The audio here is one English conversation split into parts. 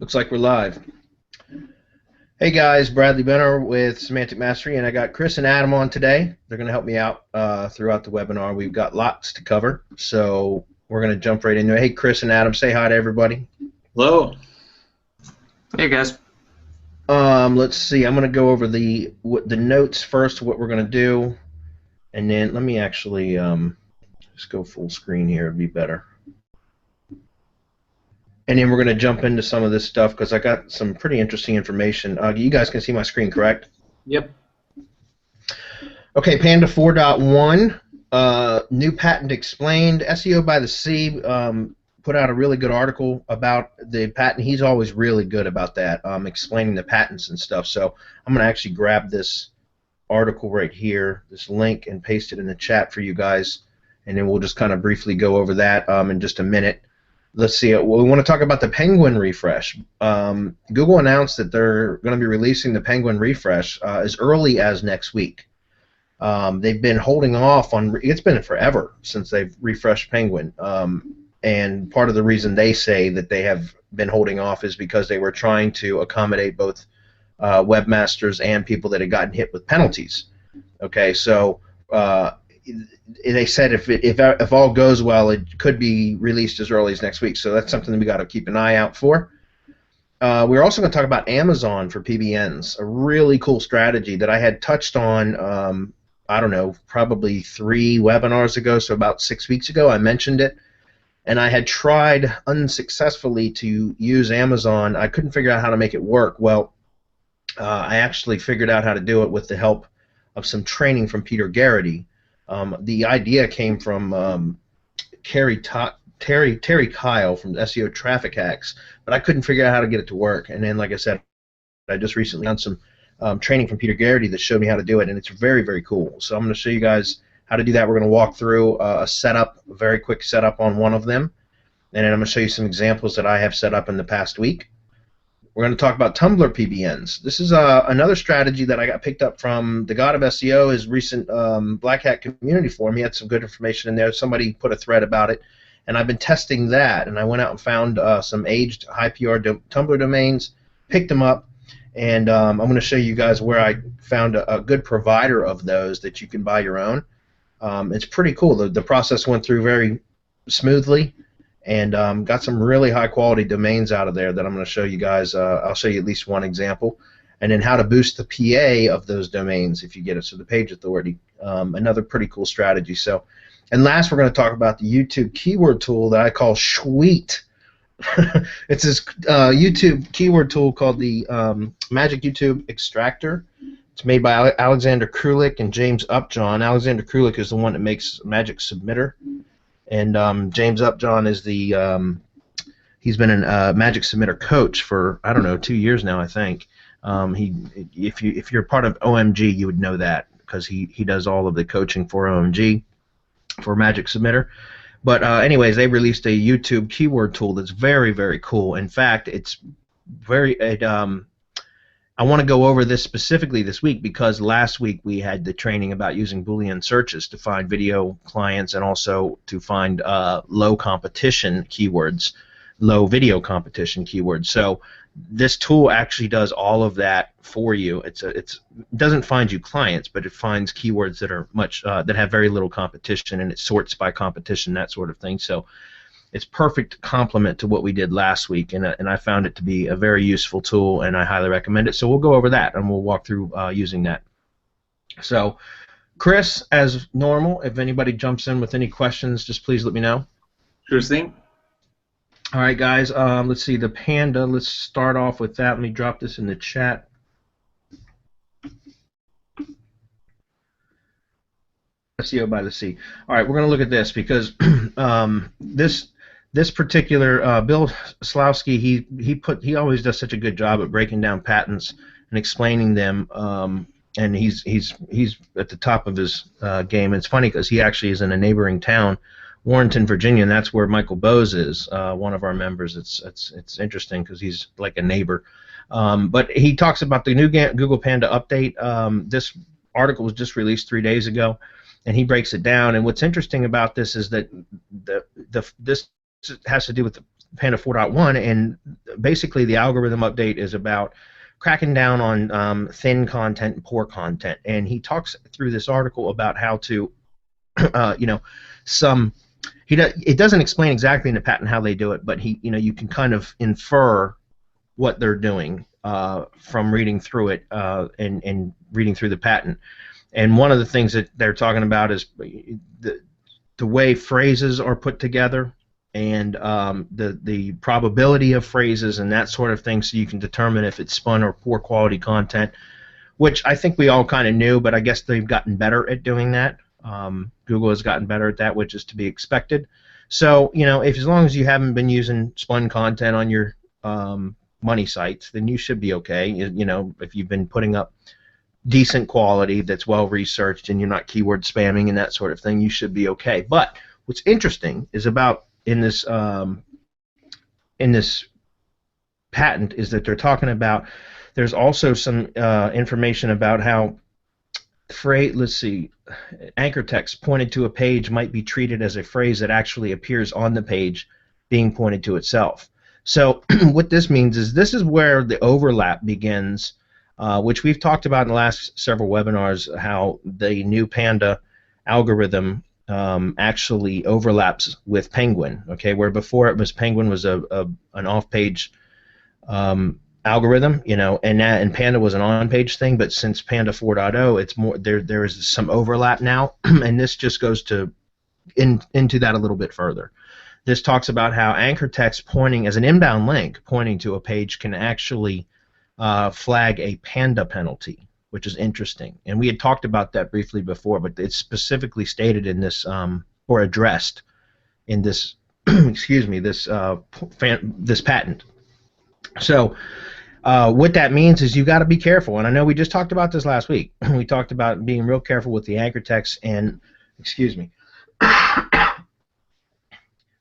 Looks like we're live. Hey guys, Bradley Benner with Semantic Mastery, and I got Chris and Adam on today. They're going to help me out throughout the webinar. We've got lots to cover, so we're going to jump right into it. Hey, Chris and Adam, say hi to everybody. Hello. Hey guys. Let's see. I'm going to go over the notes first, what we're going to do, and then let me actually just go full screen here. It'd be better. And then we're going to jump into some of this stuff because I got some pretty interesting information. You guys can see my screen, correct? Yep. Okay, Panda 4.1, new patent explained. SEO by the Sea put out a really good article about the patent. He's always really good about that, explaining the patents and stuff. So I'm going to actually grab this article right here, this link, and paste it in the chat for you guys. And then we'll just kind of briefly go over that in just a minute. Let's see. We want to talk about the Penguin refresh. Google announced that they're going to be releasing the Penguin refresh as early as next week. They've been holding off on. It's been forever since they've refreshed Penguin, and part of the reason they say that they have been holding off is because they were trying to accommodate both webmasters and people that had gotten hit with penalties. Okay, so. They said if all goes well, it could be released as early as next week. So that's something that we got to keep an eye out for. We're also going to talk about Amazon for PBNs, a really cool strategy that I had touched on. I don't know, probably 3 webinars ago, so about 6 weeks ago, I mentioned it, and I had tried unsuccessfully to use Amazon. I couldn't figure out how to make it work. Well, I actually figured out how to do it with the help of some training from Peter Garrity. The idea came from Terry Kyle from SEO Traffic Hacks, but I couldn't figure out how to get it to work. And then, like I said, I just recently done some training from Peter Garrity that showed me how to do it, and it's very, very cool. So I'm going to show you guys how to do that. We're going to walk through a setup, a very quick setup on one of them, and then I'm going to show you some examples that I have set up in the past week. We're going to talk about Tumblr PBNs. This is another strategy that I got picked up from the God of SEO, his recent Black Hat community forum. He had some good information in there. Somebody put a thread about it, and I've been testing that. And I went out and found some aged high PR Tumblr domains, picked them up, and I'm going to show you guys where I found a good provider of those that you can buy your own. It's pretty cool. The process went through very smoothly. And got some really high-quality domains out of there that I'm going to show you guys. I'll show you at least one example. And then how to boost the PA of those domains if you get it, so the page authority. Another pretty cool strategy. So, and last, we're going to talk about the YouTube keyword tool that I call Sweet. It's this YouTube keyword tool called the Magic YouTube Extractor. It's made by Alexander Krulik and James Upjohn. Alexander Krulik is the one that makes Magic Submitter. And James Upjohn is the he's been a Magic Submitter coach for, I don't know, 2 years now, I think. If you're part of OMG, you would know that because he does all of the coaching for OMG for Magic Submitter. But anyways, they released a YouTube keyword tool that's very, very cool. In fact, it's I want to go over this specifically this week because last week we had the training about using Boolean searches to find video clients and also to find low competition keywords, low video competition keywords. So this tool actually does all of that for you. It doesn't find you clients, but it finds keywords that are that have very little competition, and it sorts by competition, that sort of thing. So it's perfect complement to what we did last week, and I found it to be a very useful tool, and I highly recommend it. So we'll go over that, and we'll walk through using that. So, Chris, as normal, if anybody jumps in with any questions, just please let me know. Sure thing. All right, guys, let's see, the Panda. Let's start off with that. Let me drop this in the chat. SEO by the Sea. All right, we're going to look at this because this particular Bill Slawski, he always does such a good job at breaking down patents and explaining them, and he's at the top of his game. It's funny because he actually is in a neighboring town, Warrenton, Virginia, and that's where Michael Bose is, one of our members. It's interesting because he's like a neighbor. But he talks about the new Google Panda update. This article was just released 3 days ago, and he breaks it down. And what's interesting about this is that this has to do with Panda 4.1, and basically the algorithm update is about cracking down on thin content and poor content. And he talks through this article about how to, you know, some it doesn't explain exactly in the patent how they do it, but you can kind of infer what they're doing from reading through it and reading through the patent. And one of the things that they're talking about is the way phrases are put together, and the probability of phrases and that sort of thing, so you can determine if it's spun or poor quality content, which I think we all kind of knew, but I guess they've gotten better at doing that. Google has gotten better at that, which is to be expected. So, if as long as you haven't been using spun content on your money sites, then you should be okay. If you've been putting up decent quality that's well researched and you're not keyword spamming and that sort of thing, you should be okay. But what's interesting is about in this patent is that they're talking about there's also some information about how anchor text pointed to a page might be treated as a phrase that actually appears on the page being pointed to itself. So what this means is this is where the overlap begins, which we've talked about in the last several webinars, how the new Panda algorithm actually overlaps with Penguin. Okay, where before Penguin was an off-page algorithm, and Panda was an on-page thing. But since Panda 4.0, it's more there is some overlap now, and this just goes into that a little bit further. This talks about how anchor text pointing as an inbound link pointing to a page can actually flag a Panda penalty, which is interesting. And we had talked about that briefly before, but it's specifically stated in this or addressed in this excuse me, this patent. So what that means is you got to be careful. And I know we just talked about this last week. We talked about being real careful with the anchor text and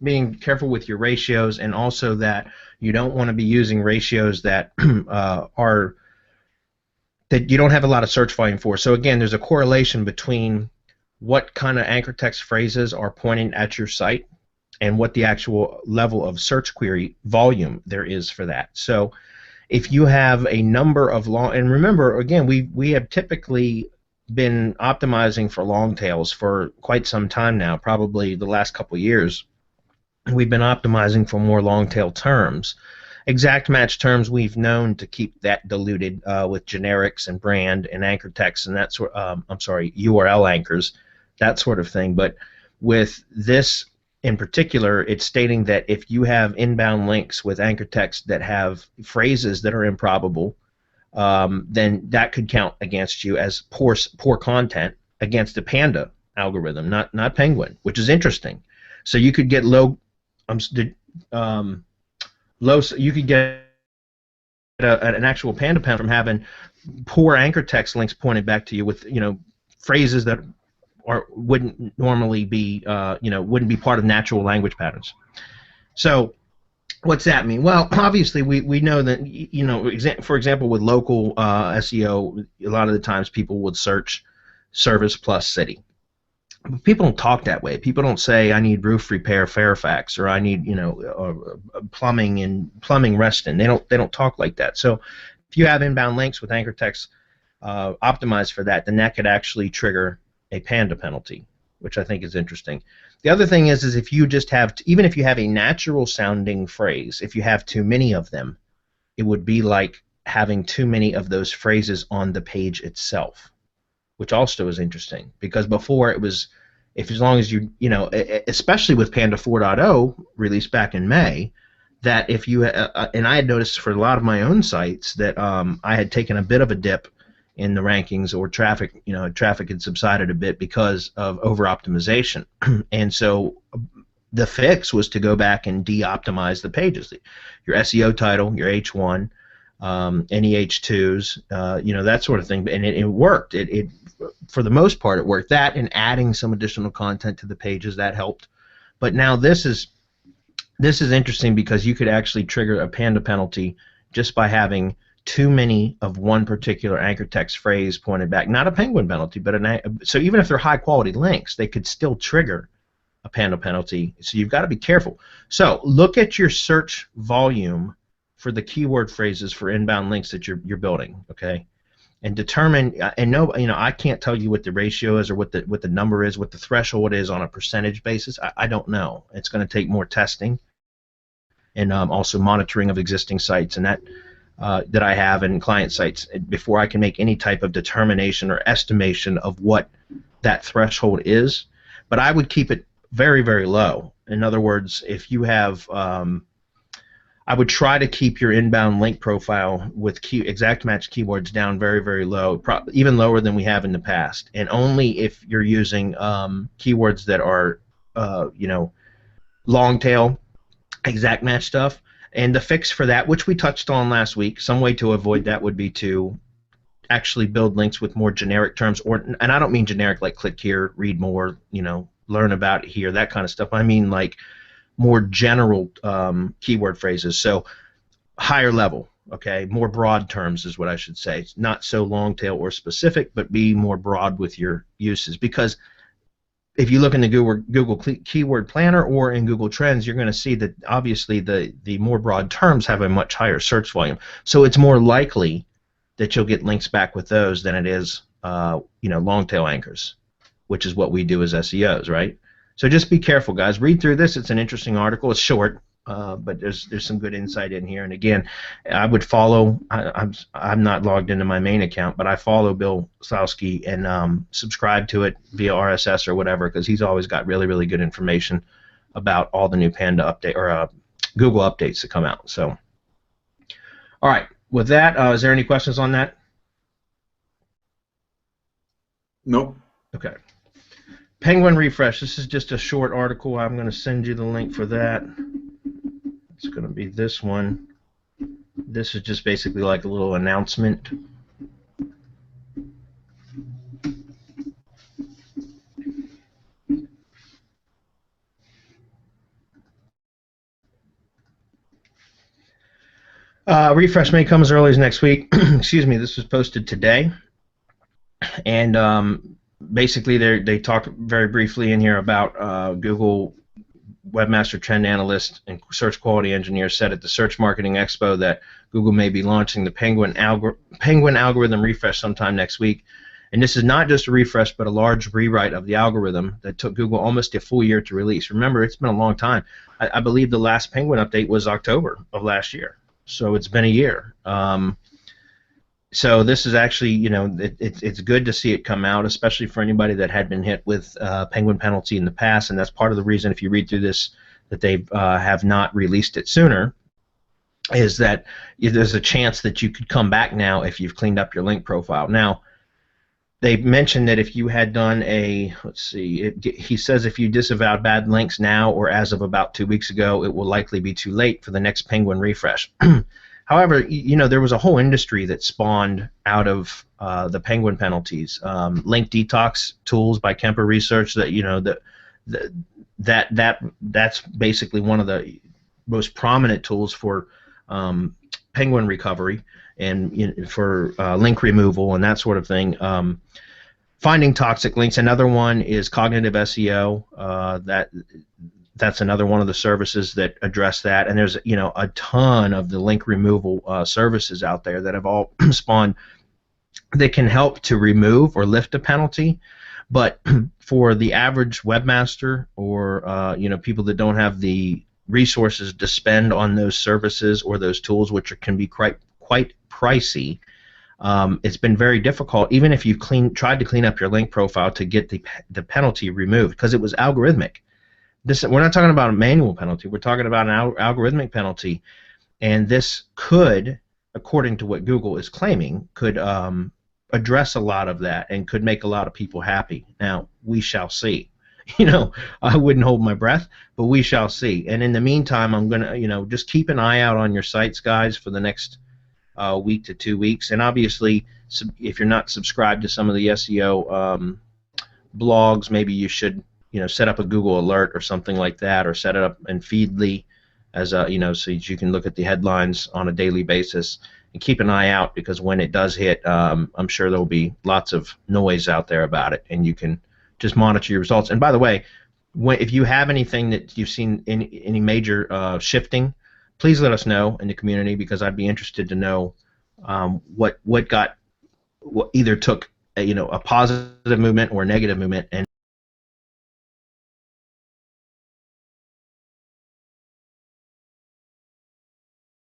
being careful with your ratios, and also that you don't want to be using ratios that that you don't have a lot of search volume for. So again, there's a correlation between what kind of anchor text phrases are pointing at your site and what the actual level of search query volume there is for that. So if you have a number of and remember again, we have typically been optimizing for long tails for quite some time now, probably the last couple of years. We've been optimizing for more long tail terms. Exact match terms we've known to keep that diluted with generics and brand and anchor text and that sort. URL anchors, that sort of thing. But with this in particular, it's stating that if you have inbound links with anchor text that have phrases that are improbable, then that could count against you as poor content against the Panda algorithm, not Penguin, which is interesting. So you could get you could get an actual Panda pen from having poor anchor text links pointed back to you with phrases that wouldn't normally be wouldn't be part of natural language patterns. So what's that mean? Well, obviously we know that for example with local SEO, a lot of the times people would search service plus city. People don't talk that way. People don't say I need roof repair Fairfax, or I need plumbing Reston. They don't talk like that. So if you have inbound links with anchor text optimized for that, then that could actually trigger a Panda penalty, which I think is interesting. The other thing is if you just have even if you have a natural sounding phrase, if you have too many of them, it would be like having too many of those phrases on the page itself, which also is interesting, because before it was, as long as especially with Panda 4.0 released back in May, that if you and I had noticed for a lot of my own sites that I had taken a bit of a dip in the rankings, or traffic had subsided a bit because of over optimization. And so the fix was to go back and de-optimize the pages, your SEO title, your H1, any H2s, that sort of thing, and it worked. It for the most part it worked. That and adding some additional content to the pages, that helped. But now this is interesting, because you could actually trigger a Panda penalty just by having too many of one particular anchor text phrase pointed back. Not a Penguin penalty, but so even if they're high quality links, they could still trigger a Panda penalty. So you've got to be careful. So look at your search volume for the keyword phrases for inbound links that you're building, okay? And determine, and no, I can't tell you what the ratio is or what the number is, what the threshold is on a percentage basis. I don't know. It's going to take more testing and also monitoring of existing sites and that I have in client sites before I can make any type of determination or estimation of what that threshold is. But I would keep it very, very low. In other words, if you have, I would try to keep your inbound link profile with exact match keywords down very, very low, even lower than we have in the past, and only if you're using keywords that are, long tail, exact match stuff. And the fix for that, which we touched on last week, some way to avoid that would be to actually build links with more generic terms, and I don't mean generic like click here, read more, learn about it here, that kind of stuff. I mean like more general keyword phrases, so higher level, okay, more broad terms is what I should say. It's not so long tail or specific, but be more broad with your uses, because if you look in the Google Keyword Planner or in Google Trends, you're going to see that obviously the more broad terms have a much higher search volume. So it's more likely that you'll get links back with those than it is, long tail anchors, which is what we do as SEOs, right? So just be careful, guys. Read through this. It's an interesting article. It's short, but there's some good insight in here. And again, I would follow. I'm not logged into my main account, but I follow Bill Slawski and subscribe to it via RSS or whatever, because he's always got really, really good information about all the new Panda update or Google updates that come out. So, all right. With that, is there any questions on that? Nope. Okay. Penguin refresh. This is just a short article. I'm going to send you the link for that. It's going to be this one. This is just basically like a little announcement. Refresh may come as early as next week. Excuse me. This was posted today, and basically they talk very briefly in here about Google Webmaster Trend Analyst and Search Quality Engineer said at the Search Marketing Expo that Google may be launching the Penguin algorithm refresh sometime next week. And this is not just a refresh, but a large rewrite of the algorithm that took Google almost a full year to release. Remember, it's been a long time. I believe the last Penguin update was October of last year. So it's been a year. So this is actually, it's good to see it come out, especially for anybody that had been hit with Penguin penalty in the past, and that's part of the reason, if you read through this, that they have not released it sooner, is that there's a chance that you could come back now if you've cleaned up your link profile. Now, they mentioned that if you had done he says if you disavowed bad links now or as of about 2 weeks ago, it will likely be too late for the next Penguin refresh. However, there was a whole industry that spawned out of the Penguin penalties. Link detox tools by Kemper Research. That's basically one of the most prominent tools for Penguin recovery and for link removal and that sort of thing. Finding toxic links. Another one is cognitive SEO. That's another one of the services that address that, and there's a ton of the link removal services out there that have all spawned that can help to remove or lift a penalty. But for the average webmaster or people that don't have the resources to spend on those services or those tools, which can be quite pricey, it's been very difficult, even if you've tried to clean up your link profile, to get the penalty removed, because it was algorithmic. We're not talking about a manual penalty. We're talking about an algorithmic penalty, and this could, according to what Google is claiming, could address a lot of that and could make a lot of people happy. Now, we shall see. I wouldn't hold my breath, but we shall see. And in the meantime, I'm going to, just keep an eye out on your sites, guys, for the next week to 2 weeks. And obviously, if you're not subscribed to some of the SEO blogs, maybe you should set up a Google alert or something like that, or set it up in Feedly as a, so that you can look at the headlines on a daily basis and keep an eye out, because when it does hit, I'm sure there'll be lots of noise out there about it, and you can just monitor your results. And by the way, if you have anything that you've seen any major shifting, please let us know in the community, because I'd be interested to know what either took a positive movement or a negative movement, and